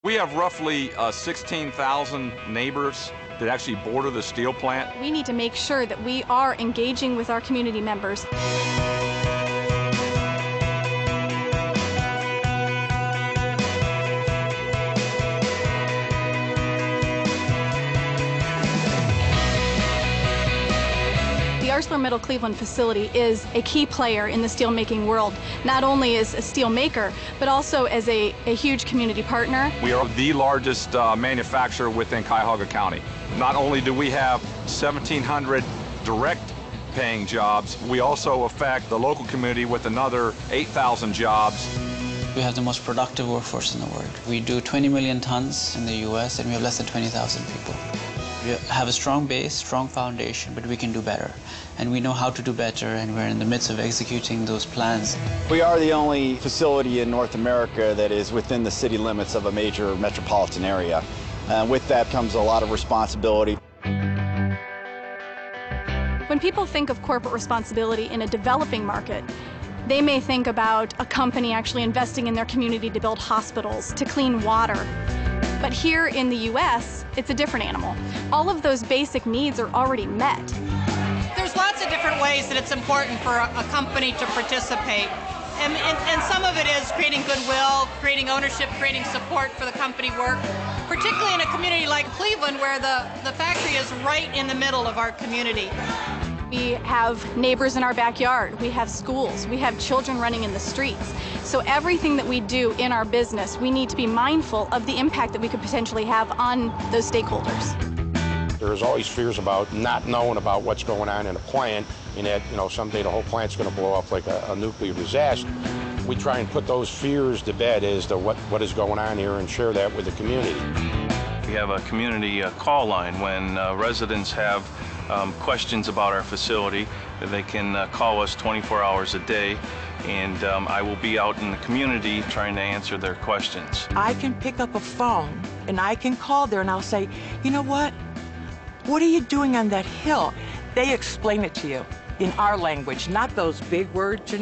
We have roughly 16,000 neighbors that actually border the steel plant. We need to make sure that we are engaging with our community members. The ArcelorMittal Cleveland facility is a key player in the steelmaking world, not only as a steel maker, but also as a huge community partner. We are the largest manufacturer within Cuyahoga County. Not only do we have 1,700 direct paying jobs, we also affect the local community with another 8,000 jobs. We have the most productive workforce in the world. We do 20 million tons in the U.S. and we have less than 20,000 people. We have a strong base, strong foundation, but we can do better. And we know how to do better, and we're in the midst of executing those plans. We are the only facility in North America that is within the city limits of a major metropolitan area. With that comes a lot of responsibility. When people think of corporate responsibility in a developing market, they may think about a company actually investing in their community to build hospitals, to clean water. But here in the U.S., it's a different animal. All of those basic needs are already met. There's lots of different ways that it's important for a company to participate. And some of it is creating goodwill, creating ownership, creating support for the company work, particularly in a community like Cleveland where the factory is right in the middle of our community. We have neighbors in our backyard, we have schools, we have children running in the streets. So everything that we do in our business, we need to be mindful of the impact that we could potentially have on those stakeholders. There's always fears about not knowing about what's going on in a plant, and that, someday the whole plant's going to blow up like a nuclear disaster. We try and put those fears to bed as to what is going on here and share that with the community. We have a community call line when residents have questions about our facility. They can call us 24 hours a day, and I will be out in the community trying to answer their questions. I can pick up a phone and I can call there and I'll say, you know what are you doing on that hill? They explain it to you in our language, not those big words, The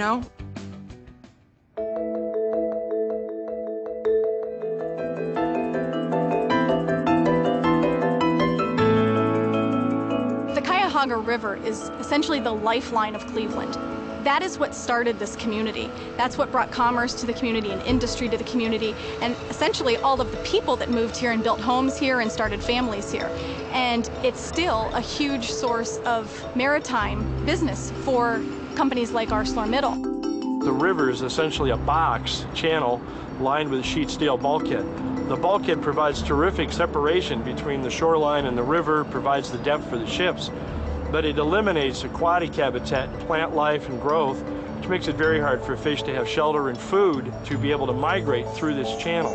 Cuyahoga River is essentially the lifeline of Cleveland. That is what started this community. That's what brought commerce to the community and industry to the community, and essentially all of the people that moved here and built homes here and started families here. And it's still a huge source of maritime business for companies like ArcelorMittal. The river is essentially a box channel lined with sheet steel bulkhead. The bulkhead provides terrific separation between the shoreline and the river, provides the depth for the ships, but it eliminates aquatic habitat, plant life and growth, which makes it very hard for fish to have shelter and food to be able to migrate through this channel.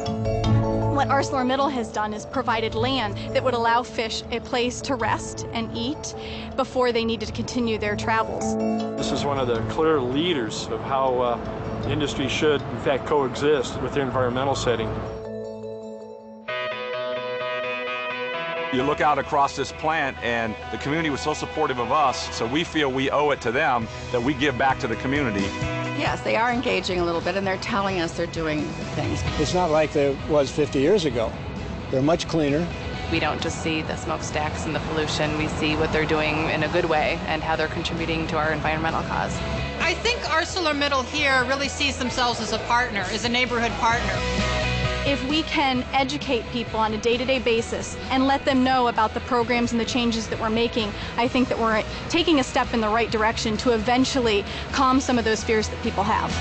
What ArcelorMittal has done is provided land that would allow fish a place to rest and eat before they needed to continue their travels. This is one of the clear leaders of how industry should, in fact, coexist with their environmental setting. You look out across this plant, and the community was so supportive of us, so we feel we owe it to them that we give back to the community. Yes, they are engaging a little bit, and they're telling us they're doing things. It's not like it was 50 years ago. They're much cleaner. We don't just see the smokestacks and the pollution. We see what they're doing in a good way and how they're contributing to our environmental cause. I think ArcelorMittal here really sees themselves as a partner, as a neighborhood partner. If we can educate people on a day-to-day basis and let them know about the programs and the changes that we're making, I think that we're taking a step in the right direction to eventually calm some of those fears that people have.